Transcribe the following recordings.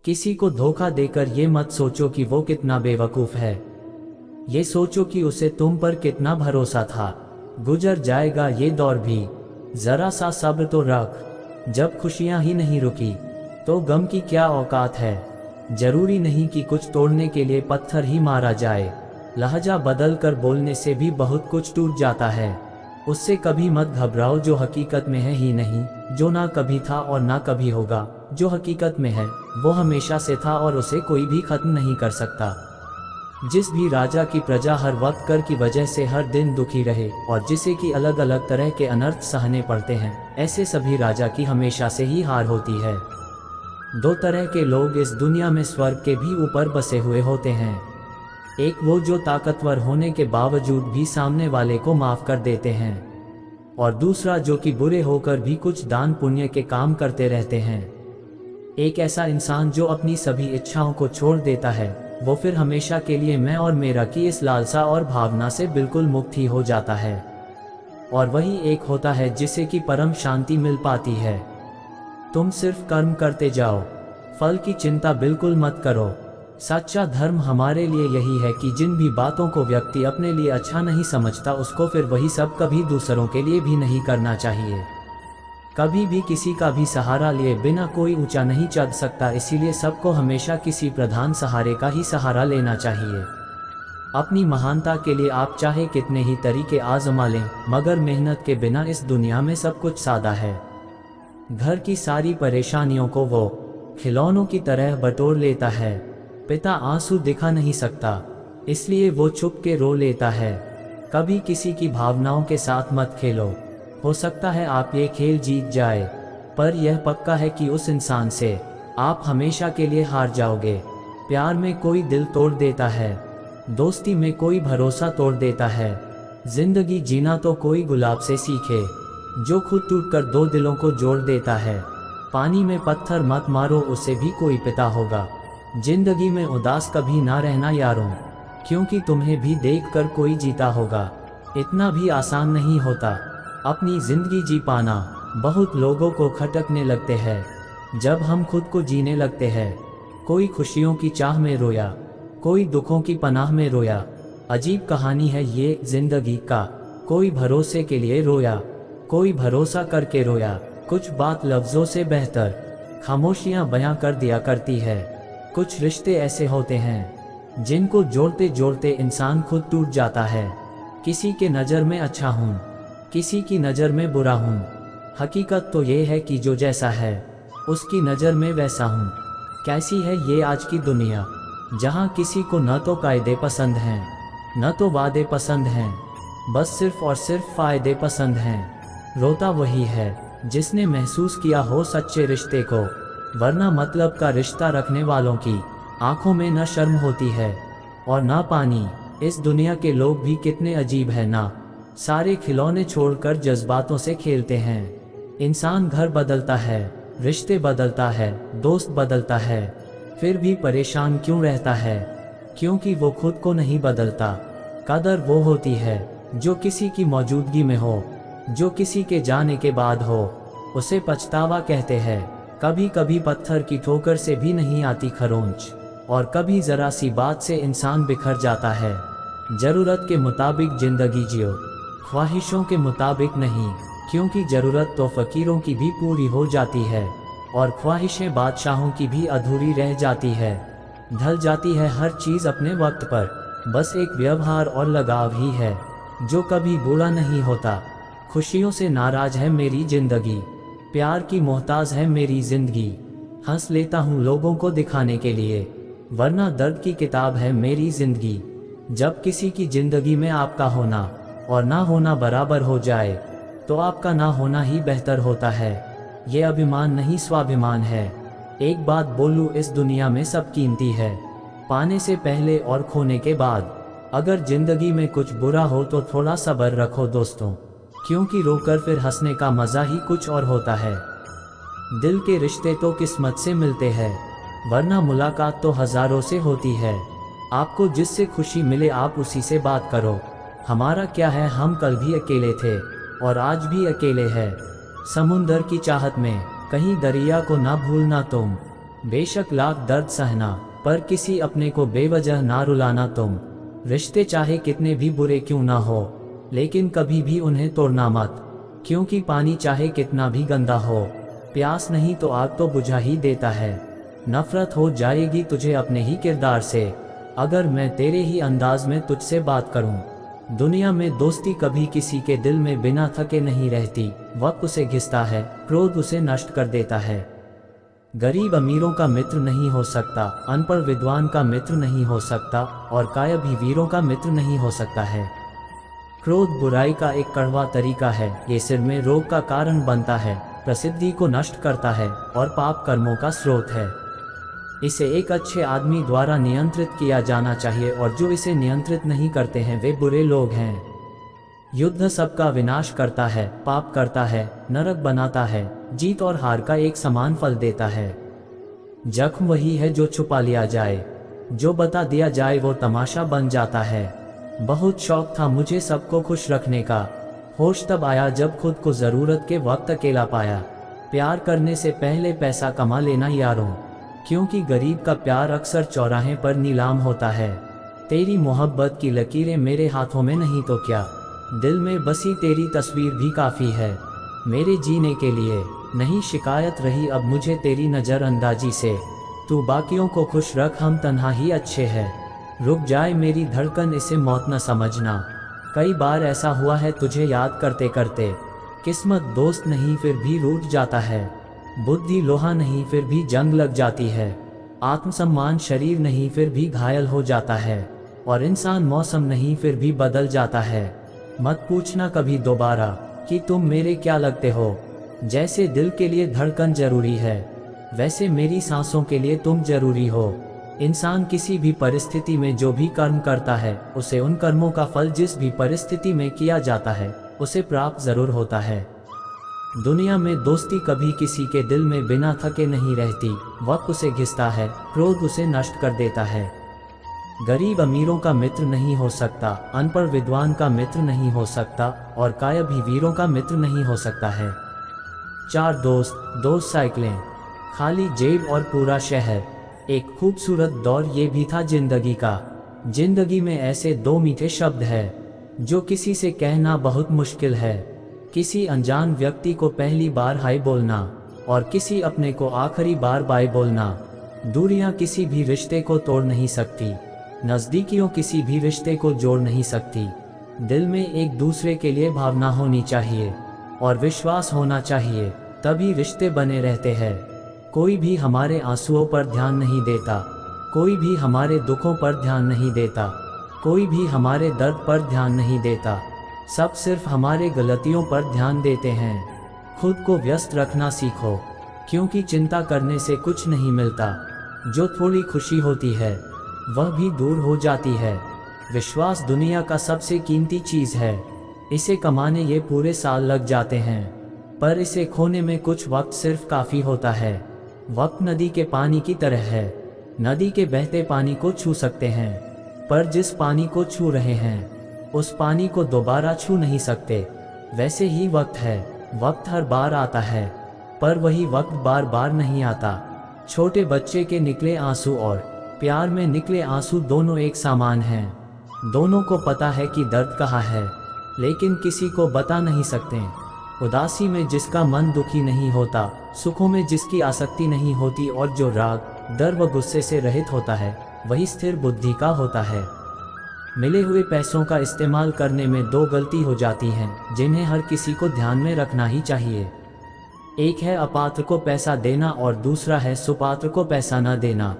किसी को धोखा देकर ये मत सोचो कि वो कितना बेवकूफ़ है, ये सोचो कि उसे तुम पर कितना भरोसा था। गुजर जाएगा ये दौर भी, ज़रा सा सब्र तो रख। जब खुशियाँ ही नहीं रुकी तो गम की क्या औकात है। जरूरी नहीं कि कुछ तोड़ने के लिए पत्थर ही मारा जाए, लहजा बदल कर बोलने से भी बहुत कुछ टूट जाता है। उससे कभी मत घबराओ जो हकीकत में है ही नहीं, जो ना कभी था और ना कभी होगा। जो हकीकत में है वो हमेशा से था और उसे कोई भी खत्म नहीं कर सकता। जिस भी राजा की प्रजा हर वक्त कर की वजह से हर दिन दुखी रहे और जिसे कि अलग अलग तरह के अनर्थ सहने पड़ते हैं, ऐसे सभी राजा की हमेशा से ही हार होती है। दो तरह के लोग इस दुनिया में स्वर्ग के भी ऊपर बसे हुए होते हैं। एक वो जो ताकतवर होने के बावजूद भी सामने वाले को माफ कर देते हैं, और दूसरा जो कि बुरे होकर भी कुछ दान पुण्य के काम करते रहते हैं। एक ऐसा इंसान जो अपनी सभी इच्छाओं को छोड़ देता है, वो फिर हमेशा के लिए मैं और मेरा की इस लालसा और भावना से बिल्कुल मुक्त ही हो जाता है। और वही एक होता है जिसे कि परम शांति मिल पाती है। तुम सिर्फ कर्म करते जाओ, फल की चिंता बिल्कुल मत करो। सच्चा धर्म हमारे लिए यही है कि जिन भी बातों को व्यक्ति अपने लिए अच्छा नहीं समझता, उसको फिर वही सब कभी दूसरों के लिए भी नहीं करना चाहिए। कभी भी किसी का भी सहारा लिए बिना कोई ऊंचा नहीं चढ़ सकता, इसीलिए सबको हमेशा किसी प्रधान सहारे का ही सहारा लेना चाहिए। अपनी महानता के लिए आप चाहे कितने ही तरीके आजमा लें, मगर मेहनत के बिना इस दुनिया में सब कुछ सादा है। घर की सारी परेशानियों को वो खिलौनों की तरह बटोर लेता है। पिता आंसू दिखा नहीं सकता, इसलिए वो छुप के रो लेता है। कभी किसी की भावनाओं के साथ मत खेलो, हो सकता है आप ये खेल जीत जाए, पर यह पक्का है कि उस इंसान से आप हमेशा के लिए हार जाओगे। प्यार में कोई दिल तोड़ देता है, दोस्ती में कोई भरोसा तोड़ देता है। जिंदगी जीना तो कोई गुलाब से सीखे, जो खुद टूटकर दो दिलों को जोड़ देता है। पानी में पत्थर मत मारो, उसे भी कोई पिता होगा। जिंदगी में उदास कभी ना रहना यारों, क्योंकि तुम्हें भी देखकर कोई जीता होगा। इतना भी आसान नहीं होता अपनी जिंदगी जी पाना। बहुत लोगों को खटकने लगते हैं जब हम खुद को जीने लगते हैं। कोई खुशियों की चाह में रोया, कोई दुखों की पनाह में रोया। अजीब कहानी है ये जिंदगी का। कोई भरोसे के लिए रोया, कोई भरोसा करके रोया। कुछ बात लफ्जों से बेहतर खामोशियां बयां कर दिया करती है। कुछ रिश्ते ऐसे होते हैं जिनको जोड़ते जोड़ते इंसान खुद टूट जाता है। किसी के नज़र में अच्छा हूँ, किसी की नज़र में बुरा हूँ। हकीकत तो ये है कि जो जैसा है उसकी नज़र में वैसा हूँ। कैसी है ये आज की दुनिया, जहाँ किसी को न तो कायदे पसंद हैं, न तो वादे पसंद हैं, बस सिर्फ और सिर्फ फ़ायदे पसंद हैं। रोता वही है जिसने महसूस किया हो सच्चे रिश्ते को, वरना मतलब का रिश्ता रखने वालों की आंखों में न शर्म होती है और ना पानी। इस दुनिया के लोग भी कितने अजीब है ना, सारे खिलौने छोड़कर जज्बातों से खेलते हैं। इंसान घर बदलता है, रिश्ते बदलता है, दोस्त बदलता है, फिर भी परेशान क्यों रहता है? क्योंकि वो खुद को नहीं बदलता। कदर वो होती है जो किसी की मौजूदगी में हो, जो किसी के जाने के बाद हो। उसे पछतावा कहते हैं। कभी कभी पत्थर की ठोकर से भी नहीं आती खरोंच, और कभी जरा सी बात से इंसान बिखर जाता है। ज़रूरत के मुताबिक ज़िंदगी जियो, ख्वाहिशों के मुताबिक नहीं, क्योंकि ज़रूरत तो फ़कीरों की भी पूरी हो जाती है और ख्वाहिशें बादशाहों की भी अधूरी रह जाती है। ढल जाती है हर चीज़ अपने वक्त पर, बस एक व्यवहार और लगाव ही है जो कभी बुरा नहीं होता। खुशियों से नाराज़ है मेरी ज़िंदगी, प्यार की मोहताज है मेरी ज़िंदगी। हंस लेता हूँ लोगों को दिखाने के लिए, वरना दर्द की किताब है मेरी ज़िंदगी। जब किसी की ज़िंदगी में आपका होना और ना होना बराबर हो जाए, तो आपका ना होना ही बेहतर होता है। ये अभिमान नहीं स्वाभिमान है। एक बात बोलूँ, इस दुनिया में सब कीमती है, पाने से पहले और खोने के बाद। अगर ज़िंदगी में कुछ बुरा हो तो थोड़ा सब्र रखो दोस्तों, क्योंकि रोकर फिर हंसने का मज़ा ही कुछ और होता है। दिल के रिश्ते तो किस्मत से मिलते हैं, वरना मुलाकात तो हज़ारों से होती है। आपको जिससे खुशी मिले आप उसी से बात करो। हमारा क्या है, हम कल भी अकेले थे और आज भी अकेले हैं। समुंदर की चाहत में कहीं दरिया को ना भूलना तुम, बेशक लाख दर्द सहना, पर किसी अपने को बेवजह ना रुलाना तुम। रिश्ते चाहे कितने भी बुरे क्यों ना हो, लेकिन कभी भी उन्हें तोड़ना मत, क्योंकि पानी चाहे कितना भी गंदा हो, प्यास नहीं तो आग तो बुझा ही देता है। नफरत हो जाएगी तुझे अपने ही किरदार से, अगर मैं तेरे ही अंदाज में तुझसे बात करूं। दुनिया में दोस्ती कभी किसी के दिल में बिना थके नहीं रहती। वक्त उसे घिसता है, क्रोध उसे नष्ट कर देता है। गरीब अमीरों का मित्र नहीं हो सकता, अनपढ़ विद्वान का मित्र नहीं हो सकता, और काया भी वीरों का मित्र नहीं हो सकता है। क्रोध बुराई का एक कड़वा तरीका है, ये सिर में रोग का कारण बनता है, प्रसिद्धि को नष्ट करता है और पाप कर्मों का स्रोत है। इसे एक अच्छे आदमी द्वारा नियंत्रित किया जाना चाहिए, और जो इसे नियंत्रित नहीं करते हैं वे बुरे लोग हैं। युद्ध सबका विनाश करता है, पाप करता है, नरक बनाता है, जीत और हार का एक समान फल देता है। जख्म वही है जो छुपा लिया जाए, जो बता दिया जाए वो तमाशा बन जाता है। बहुत शौक था मुझे सबको खुश रखने का, होश तब आया जब खुद को ज़रूरत के वक्त अकेला पाया। प्यार करने से पहले पैसा कमा लेना यारों, क्योंकि गरीब का प्यार अक्सर चौराहे पर नीलाम होता है। तेरी मोहब्बत की लकीरें मेरे हाथों में नहीं तो क्या, दिल में बसी तेरी तस्वीर भी काफ़ी है मेरे जीने के लिए। नहीं शिकायत रही अब मुझे तेरी नज़रअंदाजी से, तू बाकियों को खुश रख, हम तन्हा ही अच्छे हैं। रुक जाए मेरी धड़कन, इसे मौत न समझना। कई बार ऐसा हुआ है तुझे याद करते करते, किस्मत दोस्त नहीं फिर भी रूठ जाता है, बुद्धि लोहा नहीं फिर भी जंग लग जाती है, आत्मसम्मान शरीर नहीं फिर भी घायल हो जाता है, और इंसान मौसम नहीं फिर भी बदल जाता है। मत पूछना कभी दोबारा कि तुम मेरे क्या लगते हो। जैसे दिल के लिए धड़कन जरूरी है, वैसे मेरी सांसों के लिए तुम जरूरी हो। इंसान किसी भी परिस्थिति में जो भी कर्म करता है, उसे उन कर्मों का फल जिस भी परिस्थिति में किया जाता है उसे प्राप्त जरूर होता है। दुनिया में दोस्ती कभी किसी के दिल में बिना थके नहीं रहती। वक्त उसे घिसता है, क्रोध उसे नष्ट कर देता है। गरीब अमीरों का मित्र नहीं हो सकता, अनपढ़ विद्वान का मित्र नहीं हो सकता, और काया भी वीरों का मित्र नहीं हो सकता है। 4 दोस्त, 2 साइकिलें, खाली जेब और पूरा शहर, एक खूबसूरत दौर ये भी था जिंदगी का। जिंदगी में ऐसे 2 मीठे शब्द है जो किसी से कहना बहुत मुश्किल है। किसी अनजान व्यक्ति को पहली बार हाय बोलना, और किसी अपने को आखिरी बार बाय बोलना। दूरियां किसी भी रिश्ते को तोड़ नहीं सकती, नज़दीकियों किसी भी रिश्ते को जोड़ नहीं सकती। दिल में एक दूसरे के लिए भावना होनी चाहिए और विश्वास होना चाहिए, तभी रिश्ते बने रहते हैं। कोई भी हमारे आंसुओं पर ध्यान नहीं देता, कोई भी हमारे दुखों पर ध्यान नहीं देता, कोई भी हमारे दर्द पर ध्यान नहीं देता। सब सिर्फ हमारे गलतियों पर ध्यान देते हैं। खुद को व्यस्त रखना सीखो, क्योंकि चिंता करने से कुछ नहीं मिलता। जो थोड़ी खुशी होती है वह भी दूर हो जाती है। विश्वास दुनिया का सबसे कीमती चीज़ है। इसे कमाने ये पूरे साल लग जाते हैं, पर इसे खोने में कुछ वक्त सिर्फ काफ़ी होता है। वक्त नदी के पानी की तरह है। नदी के बहते पानी को छू सकते हैं, पर जिस पानी को छू रहे हैं उस पानी को दोबारा छू नहीं सकते। वैसे ही वक्त है। वक्त हर बार आता है, पर वही वक्त बार बार नहीं आता। छोटे बच्चे के निकले आंसू और प्यार में निकले आंसू दोनों एक समान हैं। दोनों को पता है कि दर्द कहाँ है, लेकिन किसी को बता नहीं सकते। उदासी में जिसका मन दुखी नहीं होता, सुखों में जिसकी आसक्ति नहीं होती, और जो राग, डर व गुस्से से रहित होता है वही स्थिर बुद्धि का होता है। मिले हुए पैसों का इस्तेमाल करने में 2 गलती हो जाती हैं, जिन्हें हर किसी को ध्यान में रखना ही चाहिए। एक है अपात्र को पैसा देना, और दूसरा है सुपात्र को पैसा न देना।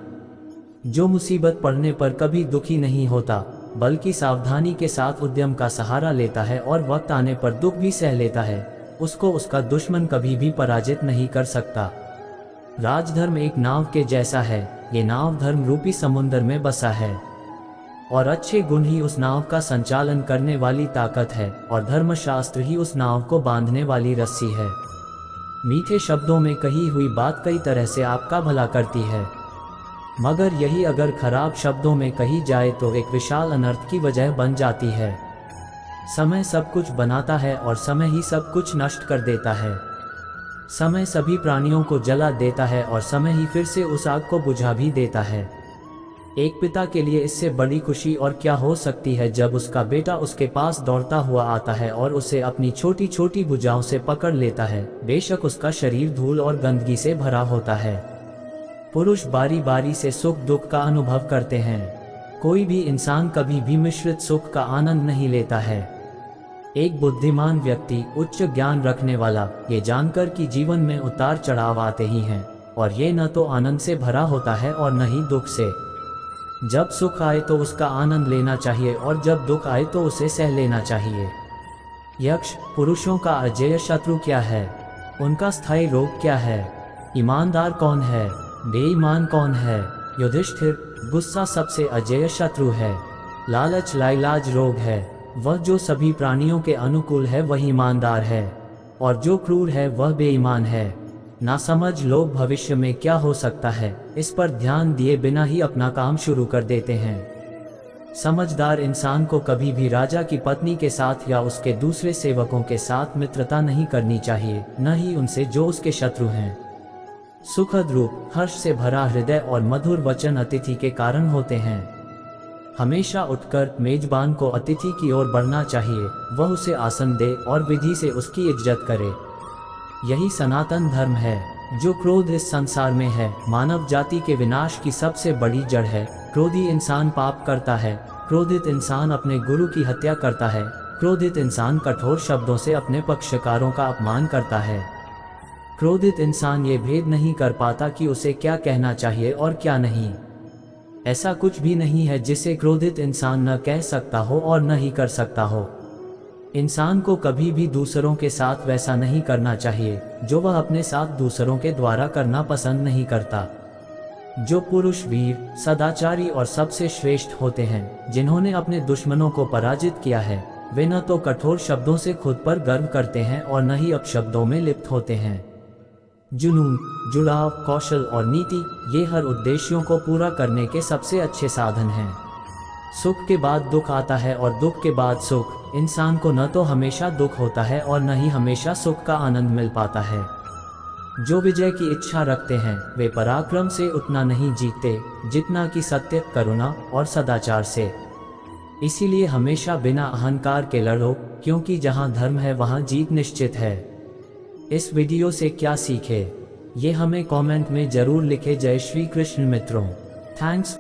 जो मुसीबत पड़ने पर कभी दुखी नहीं होता, बल्कि सावधानी के साथ उद्यम का सहारा लेता है और वक्त आने पर दुख भी सह लेता है, उसको उसका दुश्मन कभी भी पराजित नहीं कर सकता। राजधर्म एक नाव के जैसा है। ये नाव धर्म रूपी समुद्र में बसा है, और अच्छे गुण ही उस नाव का संचालन करने वाली ताकत है, और धर्मशास्त्र ही उस नाव को बांधने वाली रस्सी है। मीठे शब्दों में कही हुई बात कई तरह से आपका भला करती है, मगर यही अगर खराब शब्दों में कही जाए तो एक विशाल अनर्थ की वजह बन जाती है। समय सब कुछ बनाता है और समय ही सब कुछ नष्ट कर देता है। समय सभी प्राणियों को जला देता है और समय ही फिर से उस आग को बुझा भी देता है। एक पिता के लिए इससे बड़ी खुशी और क्या हो सकती है जब उसका बेटा उसके पास दौड़ता हुआ आता है और उसे अपनी छोटी छोटी भुजाओं से पकड़ लेता है, बेशक उसका शरीर धूल और गंदगी से भरा होता है। पुरुष बारी बारी से सुख दुख का अनुभव करते हैं। कोई भी इंसान कभी भी मिश्रित सुख का आनंद नहीं लेता है। एक बुद्धिमान व्यक्ति, उच्च ज्ञान रखने वाला, ये जानकर कि जीवन में उतार चढ़ाव आते ही हैं और ये न तो आनंद से भरा होता है और न ही दुख से। जब सुख आए तो उसका आनंद लेना चाहिए और जब दुख आए तो उसे सह लेना चाहिए। यक्ष, पुरुषों का अजेय शत्रु क्या है? उनका स्थायी रोग क्या है? ईमानदार कौन है? बेईमान कौन है? युधिष्ठिर, गुस्सा सबसे अजेय शत्रु है। लालच लाइलाज रोग है। वह जो सभी प्राणियों के अनुकूल है वह ईमानदार है और जो क्रूर है वह बेईमान है। नासमझ लोग भविष्य में क्या हो सकता है इस पर ध्यान दिए बिना ही अपना काम शुरू कर देते हैं। समझदार इंसान को कभी भी राजा की पत्नी के साथ या उसके दूसरे सेवकों के साथ मित्रता नहीं करनी चाहिए, न ही उनसे जो उसके शत्रु हैं। सुखद रूप, हर्ष से भरा हृदय और मधुर वचन अतिथि के कारण होते हैं। हमेशा उठकर मेजबान को अतिथि की ओर बढ़ना चाहिए, वह उसे आसन दे और विधि से उसकी इज्जत करे। यही सनातन धर्म है। जो क्रोध इस संसार में है, मानव जाति के विनाश की सबसे बड़ी जड़ है। क्रोधी इंसान पाप करता है। क्रोधित इंसान अपने गुरु की हत्या करता है। क्रोधित इंसान कठोर शब्दों से अपने पक्षकारों का अपमान करता है। क्रोधित इंसान ये भेद नहीं कर पाता कि उसे क्या कहना चाहिए और क्या नहीं। ऐसा कुछ भी नहीं है जिसे क्रोधित इंसान न कह सकता हो और न ही कर सकता हो। इंसान को कभी भी दूसरों के साथ वैसा नहीं करना चाहिए जो वह अपने साथ दूसरों के द्वारा करना पसंद नहीं करता। जो पुरुष वीर, सदाचारी और सबसे श्रेष्ठ होते हैं, जिन्होंने अपने दुश्मनों को पराजित किया है, वे न तो कठोर शब्दों से खुद पर गर्व करते हैं और न ही अपशब्दों में लिप्त होते हैं। जुनून, जुड़ाव, कौशल और नीति, ये हर उद्देश्यों को पूरा करने के सबसे अच्छे साधन हैं। सुख के बाद दुख आता है और दुख के बाद सुख। इंसान को न तो हमेशा दुख होता है और न ही हमेशा सुख का आनंद मिल पाता है। जो विजय की इच्छा रखते हैं वे पराक्रम से उतना नहीं जीतते जितना कि सत्य, करुणा और सदाचार से। इसीलिए हमेशा बिना अहंकार के लड़ो, क्योंकि जहां धर्म है वहां जीत निश्चित है। इस वीडियो से क्या सीखे, ये हमें कमेंट में जरूर लिखे। जय श्री कृष्ण मित्रों, थैंक्स।